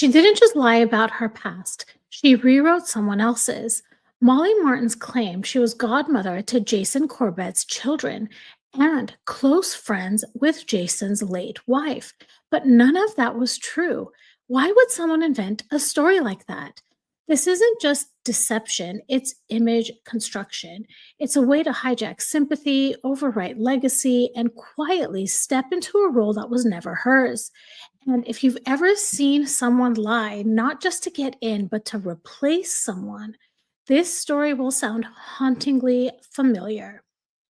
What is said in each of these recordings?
She didn't just lie about her past, she rewrote someone else's. Molly Martens claimed she was godmother to Jason Corbett's children and close friends with Jason's late wife. But none of that was true. Why would someone invent a story like that? This isn't just deception, it's image construction. It's a way to hijack sympathy, overwrite legacy, and quietly step into a role that was never hers. And if you've ever seen someone lie, not just to get in, but to replace someone, this story will sound hauntingly familiar.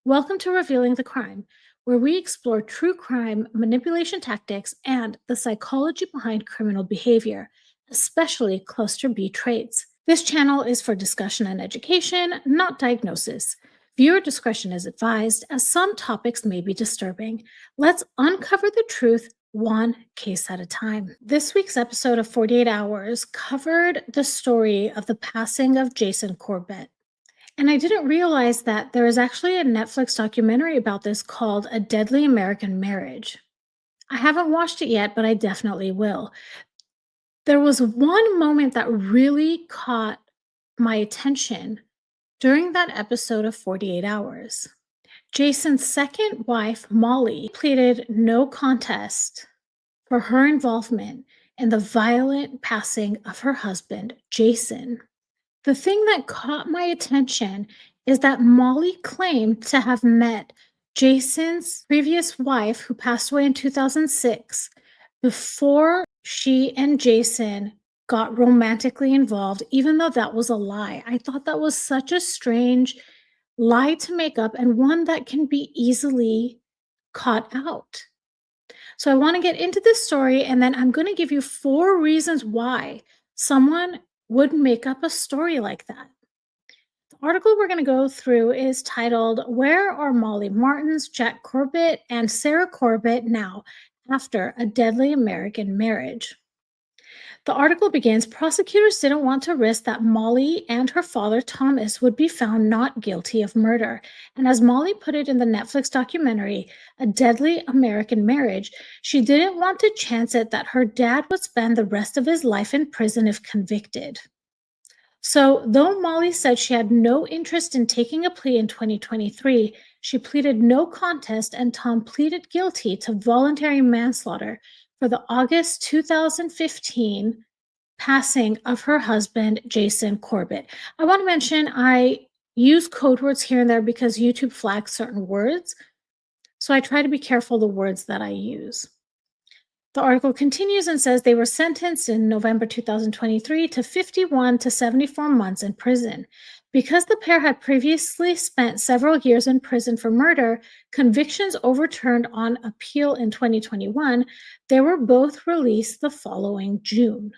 Welcome to Revealing the Crime, where we explore true crime, manipulation tactics, and the psychology behind criminal behavior, especially cluster B traits. This channel is for discussion and education, not diagnosis. Viewer discretion is advised, as some topics may be disturbing. Let's uncover the truth one case at a time. This week's episode of 48 Hours covered the story of the passing of Jason Corbett. And I didn't realize that there is actually a Netflix documentary about this called A Deadly American Marriage. I haven't watched it yet, but I definitely will. There was one moment that really caught my attention during that episode of 48 Hours. Jason's second wife, Molly, pleaded no contest for her involvement in the violent passing of her husband, Jason. The thing that caught my attention is that Molly claimed to have met Jason's previous wife, who passed away in 2006, before she and Jason got romantically involved, even though that was a lie. I thought that was such a strange lie to make up and one that can be easily caught out. So I want to get into this story and then I'm going to give you 4 reasons why someone would make up a story like that. The article we're going to go through is titled, Where Are Molly Martens, Jack Corbett, and Sarah Corbett Now After a Deadly American Marriage? The article begins, prosecutors didn't want to risk that Molly and her father, Thomas, would be found not guilty of murder. And as Molly put it in the Netflix documentary, A Deadly American Marriage, she didn't want to chance it that her dad would spend the rest of his life in prison if convicted. So, though Molly said she had no interest in taking a plea in 2023, she pleaded no contest and Tom pleaded guilty to voluntary manslaughter for the August 2015 passing of her husband, Jason Corbett. I want to mention I use code words here and there because YouTube flags certain words. So I try to be careful the words that I use. The article continues and says they were sentenced in November 2023 to 51 to 74 months in prison. Because the pair had previously spent several years in prison for murder, convictions overturned on appeal in 2021, they were both released the following June.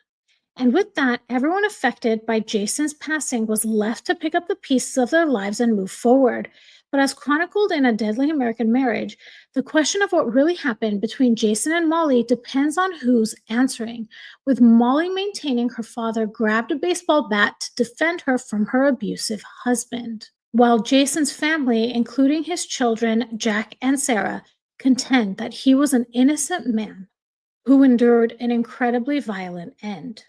And with that, everyone affected by Jason's passing was left to pick up the pieces of their lives and move forward. But as chronicled in A Deadly American Marriage, the question of what really happened between Jason and Molly depends on who's answering, with Molly maintaining her father grabbed a baseball bat to defend her from her abusive husband, while Jason's family, including his children, Jack and Sarah, contend that he was an innocent man who endured an incredibly violent end.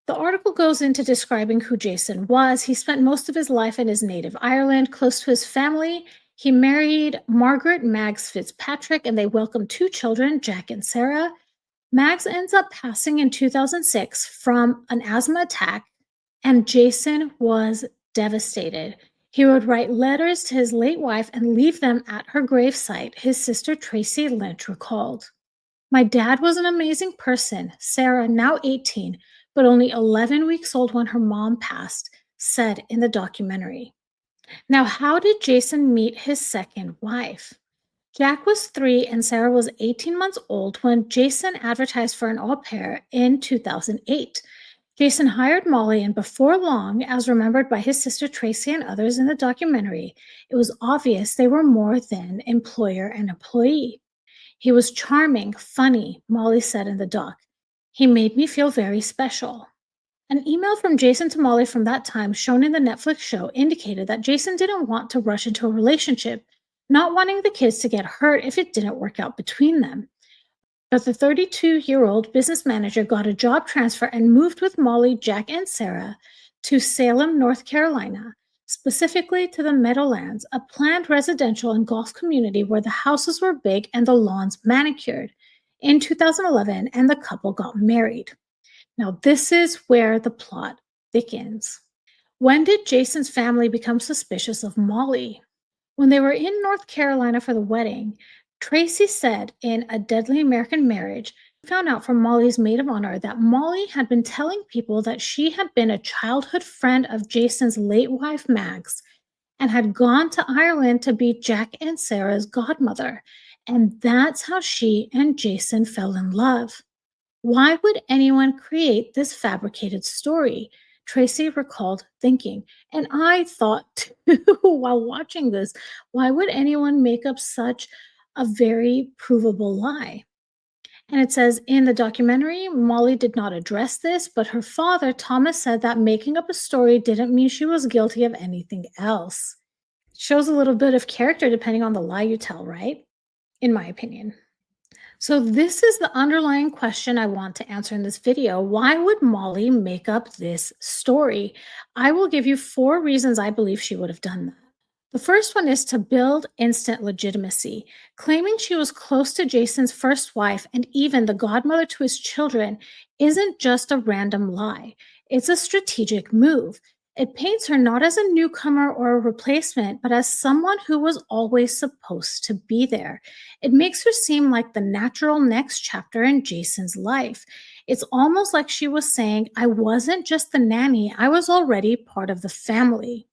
The article goes into describing who Jason was. He spent most of his life in his native Ireland, close to his family. He married Margaret Maggs Fitzpatrick, and they welcomed 2 children, Jack and Sarah. Maggs ends up passing in 2006 from an asthma attack, and Jason was devastated. He would write letters to his late wife and leave them at her gravesite, his sister Tracy Lynch recalled. My dad was an amazing person, Sarah, now 18, but only 11 weeks old when her mom passed, said in the documentary. Now, how did Jason meet his second wife? Jack was 3 and Sarah was 18 months old when Jason advertised for an au pair in 2008. Jason hired Molly, and before long, as remembered by his sister Tracy and others in the documentary, it was obvious they were more than employer and employee. He was charming, funny, Molly said in the doc. He made me feel very special. An email from Jason to Molly from that time, shown in the Netflix show, indicated that Jason didn't want to rush into a relationship, not wanting the kids to get hurt if it didn't work out between them. But the 32-year-old business manager got a job transfer and moved with Molly, Jack, and Sarah to Salem, North Carolina, specifically to the Meadowlands, a planned residential and golf community where the houses were big and the lawns manicured. In 2011, and the couple got married. Now, this is where the plot thickens. When did Jason's family become suspicious of Molly? When they were in North Carolina for the wedding, Tracy said in A Deadly American Marriage, found out from Molly's maid of honor that Molly had been telling people that she had been a childhood friend of Jason's late wife, Mags, and had gone to Ireland to be Jack and Sarah's godmother. And that's how she and Jason fell in love. Why would anyone create this fabricated story? Tracy recalled thinking. And I thought too, while watching this, why would anyone make up such a very provable lie? And it says in the documentary, Molly did not address this, but her father, Thomas, said that making up a story didn't mean she was guilty of anything else. Shows a little bit of character depending on the lie you tell, right? In my opinion. So this is the underlying question I want to answer in this video. Why would Molly make up this story? I will give you 4 reasons I believe she would have done that. The first one is to build instant legitimacy. Claiming she was close to Jason's first wife and even the godmother to his children isn't just a random lie. It's a strategic move. It paints her not as a newcomer or a replacement, but as someone who was always supposed to be there. It makes her seem like the natural next chapter in Jason's life. It's almost like she was saying, I wasn't just the nanny, I was already part of the family.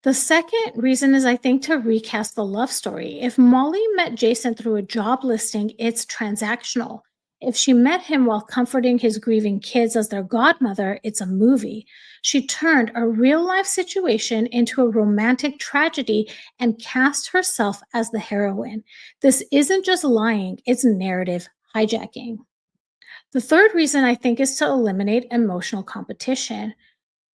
The second reason is, I think, to recast the love story. If Molly met Jason through a job listing, it's transactional. If she met him while comforting his grieving kids as their godmother, it's a movie. She turned a real life situation into a romantic tragedy and cast herself as the heroine. This isn't just lying, it's narrative hijacking. The third reason, I think, is to eliminate emotional competition.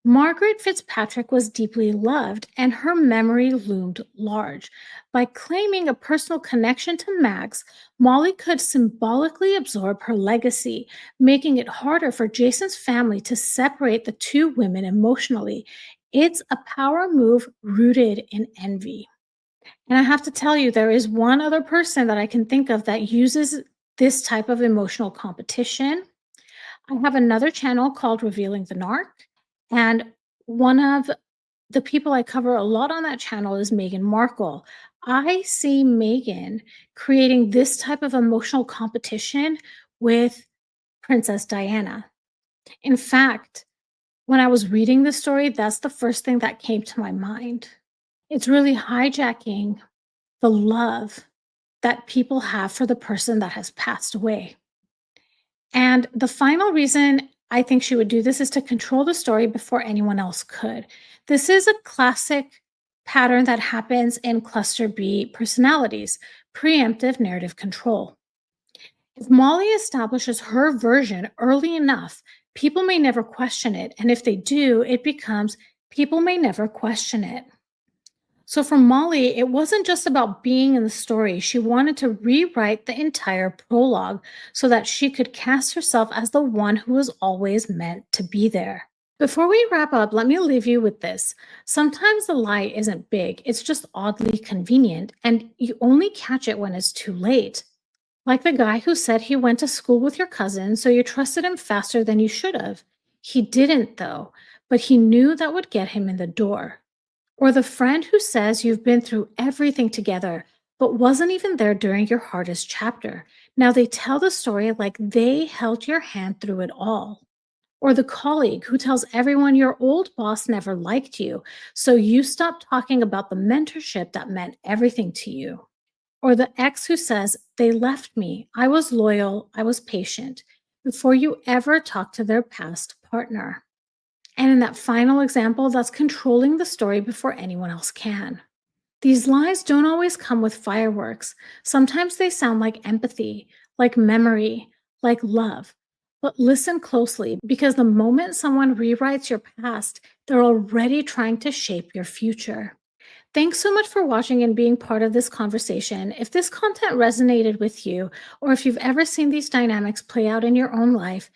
Margaret Fitzpatrick was deeply loved, and her memory loomed large. By claiming a personal connection to Max, Molly could symbolically absorb her legacy, making it harder for Jason's family to separate the two women emotionally. It's a power move rooted in envy. And I have to tell you, there is one other person that I can think of that uses this type of emotional competition. I have another channel called Revealing the Narc. And one of the people I cover a lot on that channel is Meghan Markle. I see Meghan creating this type of emotional competition with Princess Diana. In fact, when I was reading the story, that's the first thing that came to my mind. It's really hijacking the love that people have for the person that has passed away. And the final reason I think she would do this is to control the story before anyone else could. This is a classic pattern that happens in cluster B personalities, preemptive narrative control. If Molly establishes her version early enough, people may never question it. And if they do, it becomes people may never question it. So for Molly, it wasn't just about being in the story. She wanted to rewrite the entire prologue so that she could cast herself as the one who was always meant to be there. Before we wrap up, let me leave you with this. Sometimes the lie isn't big, it's just oddly convenient, and you only catch it when it's too late. Like the guy who said he went to school with your cousin, so you trusted him faster than you should have. He didn't, though, but he knew that would get him in the door. Or the friend who says you've been through everything together, but wasn't even there during your hardest chapter. Now they tell the story like they held your hand through it all. Or the colleague who tells everyone your old boss never liked you, so you stopped talking about the mentorship that meant everything to you. Or the ex who says, they left me, I was loyal, I was patient, before you ever talk to their past partner. And in that final example, that's controlling the story before anyone else can. These lies don't always come with fireworks. Sometimes they sound like empathy, like memory, like love. But listen closely, because the moment someone rewrites your past, they're already trying to shape your future. Thanks so much for watching and being part of this conversation. If this content resonated with you, or if you've ever seen these dynamics play out in your own life,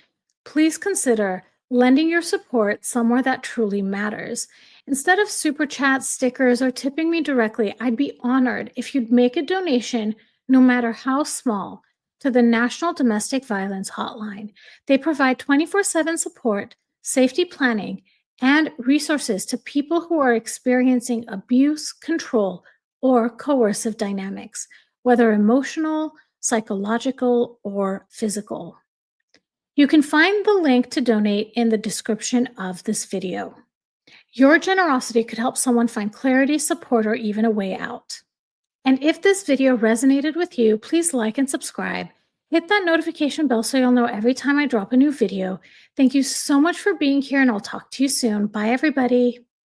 please consider lending your support somewhere that truly matters. Instead of super chats, stickers, or tipping me directly, I'd be honored if you'd make a donation, no matter how small, to the National Domestic Violence Hotline. They provide 24/7 support, safety planning, and resources to people who are experiencing abuse, control, or coercive dynamics, whether emotional, psychological, or physical. You can find the link to donate in the description of this video. Your generosity could help someone find clarity, support, or even a way out. And if this video resonated with you, please like and subscribe. Hit that notification bell so you'll know every time I drop a new video. Thank you so much for being here, and I'll talk to you soon. Bye, everybody.